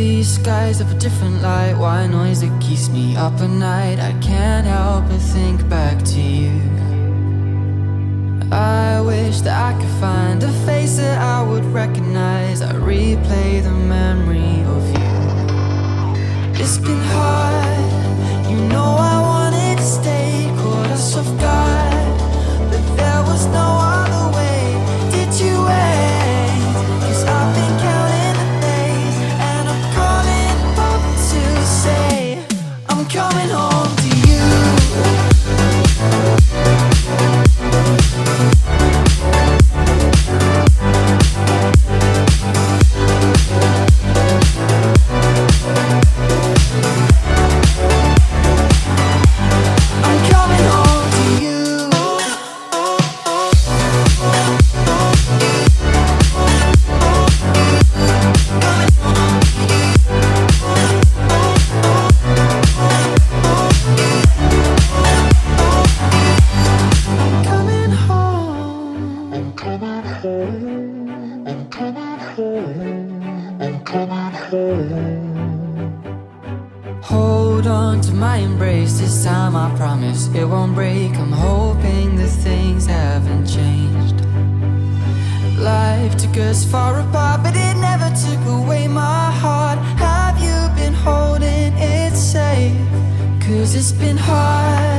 These skies have a different light, white noise that keeps me up at night. I can't help but think back to you. I wish that I could find a face that I would recognize. I replay the memory of you. It's been hard, you know I wanted to stay, caught us off guard, but there was no other way. Did you wait? 'Cause I've been counting the days, and I'm calling up to say I'm coming home to you. Hold on to my embrace, this time I promise it won't break. I'm hoping that things haven't changed. Life took us far apart, but it never took away my heart. Have you been holding it safe? 'Cause it's been hard.